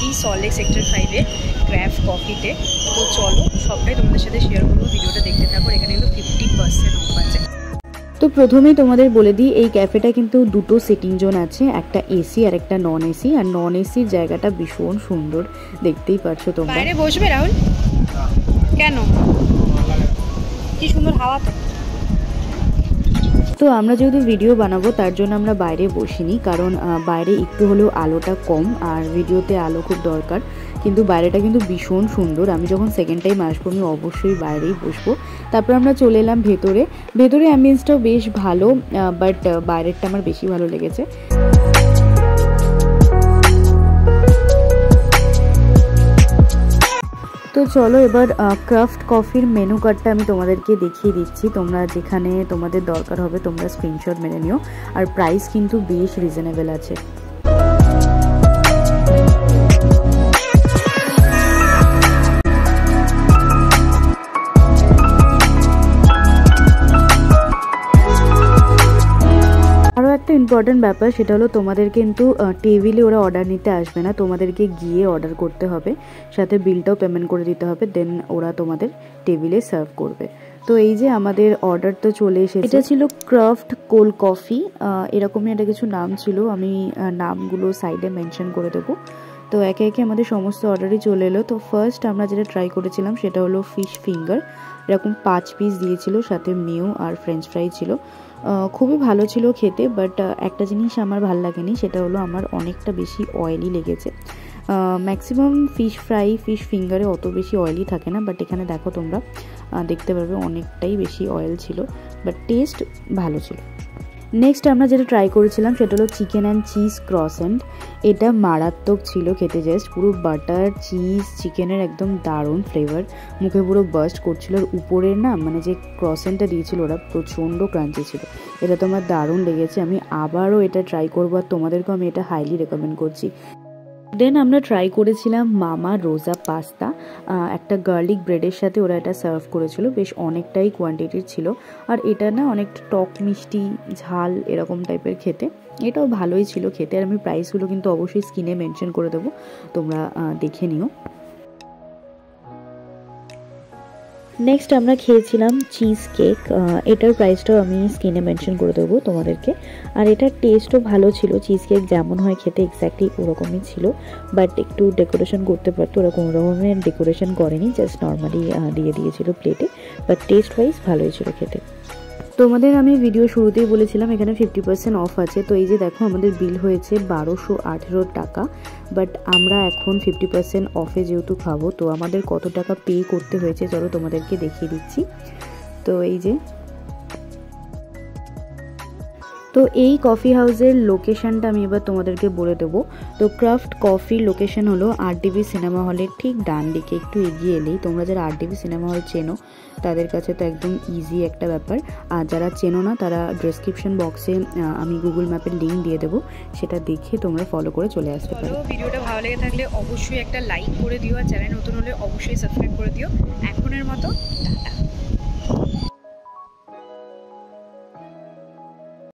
এসেছি Salt Lake sector 5-এ craft কফিতে। তো চলো সবটাই তোমাদের সাথে শেয়ার করবো, ভিডিওটা দেখতে থাকো। এখানে কিন্তু 50% অফ আছে। তো প্রথমেই তোমাদের বলে দিই, এই ক্যাফেটা কিন্তু দুটো সিটিং জোন আছে, একটা এসি আর একটা নন এসি। আর নন এসির জায়গাটা ভীষণ সুন্দর, দেখতেই পাচ্ছ তোমরা। বাইরে বসবে রাহুল? কেন? কি সুন্দর হাওয়া। তো আমরা যেহেতু ভিডিও বানাবো তার জন্য আমরা বাইরে বসিনি, কারণ বাইরে একটু হলেও আলোটা কম আর ভিডিওতে আলো খুব দরকার। কিন্তু বাইরেটা কিন্তু ভীষণ সুন্দর। আমি যখন সেকেন্ড টাইম আসবো আমি অবশ্যই বাইরেই বসবো। তারপর আমরা চলে এলাম ভেতরে। ভেতরে অ্যাম্বিয়েন্সটাও বেশ ভালো, বাট বাইরেরটা আমার বেশি ভালো লেগেছে। তো চলো এবার ক্রাফট কফির মেনু কার্ডটা আমি তোমাদেরকে দেখিয়ে দিচ্ছি। তোমরা যেখানে তোমাদের দরকার হবে তোমরা স্ক্রিনশট মেরে নিও। আর প্রাইস কিন্তু বেশ রিজনেবল আছে। একটা ইম্পর্টেন্ট ব্যাপার, সেটা হলো তোমাদের কিন্তু টেবিলে ওরা অর্ডার নিতে আসবে না, তোমাদেরকে গিয়ে অর্ডার করতে হবে, সাথে বিলটাও পেমেন্ট করে দিতে হবে, দেন ওরা তোমাদের টেবিলে সার্ভ করবে। তো এই যে আমাদের অর্ডার তো চলে এসেছে। এটা ছিল ক্রাফট কোল্ড কফি, এরকমই একটা কিছু নাম ছিল, আমি নামগুলো সাইডে মেনশন করে দেবো। তো একে একে আমাদের সমস্ত অর্ডারই চলে এলো। তো ফার্স্ট আমরা যেটা ট্রাই করেছিলাম সেটা হলো ফিশ ফিঙ্গার, এরকম 5 পিস দিয়েছিল, সাথে মিউ আর ফ্রেঞ্চ ফ্রাই ছিল। খুবই ভালো ছিল খেতে, বাট একটা জিনিস আমার ভালো লাগেনি, সেটা হলো আমার অনেকটা বেশি অয়েলি লেগেছে। ম্যাক্সিমাম ফিশ ফিঙ্গারে অত বেশি অয়েলি থাকে না, বাট এখানে দেখো তোমরা দেখতে পারবে অনেকটাই বেশি অয়েল ছিল, বাট টেস্ট ভালো ছিল। নেক্সট আমরা যেটা ট্রাই করেছিলাম সেটা হলো চিকেন অ্যান্ড চিজ ক্রসেন্ট। এটা মারাত্মক ছিল খেতে, জাস্ট পুরো বাটার চিজ চিকেনের একদম দারুণ ফ্লেভার, মুখে পুরো বার্স্ট করছিল। আর উপরের না মানে যে ক্রসেন্টটা দিয়েছিল ওরা প্রচণ্ড ক্রাঞ্চি ছিল, এটা তো আমার দারুণ লেগেছে। আমি আবারও এটা ট্রাই করবো আর তোমাদেরকেও আমি এটা হাইলি রেকমেন্ড করছি। দেন আমরা ট্রাই করেছিলাম মামা রোজা পাস্তা, একটা গার্লিক ব্রেডের সাথে ওরা এটা সার্ভ করেছিল, বেশ অনেকটাই কোয়ান্টিটির ছিল। আর এটা না অনেকটা টক মিষ্টি ঝাল এরকম টাইপের খেতে, এটাও ভালোই ছিল খেতে। আর আমি প্রাইসগুলো কিন্তু অবশ্যই স্ক্রিনে মেনশন করে দেবো, তোমরা দেখে নিও। নেক্সট আমরা খেয়েছিলাম চিজ কেক, এটার প্রাইসটাও আমি স্ক্রিনে মেনশন করে দেবো তোমাদেরকে। আর এটার টেস্টও ভালো ছিল, চিজ কেক যেমন হয় খেতে এক্স্যাক্টলি ওরকমই ছিল, বাট একটু ডেকোরেশন করতে পারতো, ওরা কোনো রকমের ডেকোরেশন করেনি, জাস্ট নর্মালি দিয়ে দিয়েছিল প্লেটে, বাট টেস্ট ওয়াইজ ভালোই ছিল খেতে। তোমাদের আমি ভিডিও শুরুতেই বলেছিলাম এখানে 50% অফ আছে। তো এই যে দেখো আমাদের বিল হয়েছে 1218 টাকা, বাট আমরা এখন 50% অফে যেহেতু খাবো, তো আমাদের কত টাকা পে করতে হয়েছে চলো তোমাদেরকে দেখিয়ে দিচ্ছি। তো এই যে, তো এই কফি হাউসের লোকেশানটা আমি এবার তোমাদেরকে বলে দেবো। তো ক্রাফট কফির লোকেশন হলো আরডিবি সিনেমা হলের ঠিক ডান দিকে, একটু এগিয়ে এলেই। তোমরা যারা আরডিবি সিনেমা হল চেনো তাদের কাছে তো একদম ইজি একটা ব্যাপার, আর যারা চেনো না তারা ডেসক্রিপশন বক্সে আমি গুগল ম্যাপের লিঙ্ক দিয়ে দেবো, সেটা দেখে তোমরা ফলো করে চলে আসতে পারো। ভিডিওটা ভালো লেগে থাকলে অবশ্যই একটা লাইক করে দিও, আর চ্যানেল নতুন হলে অবশ্যই সাবস্ক্রাইব করে দিও। এখনের মতো টাটা।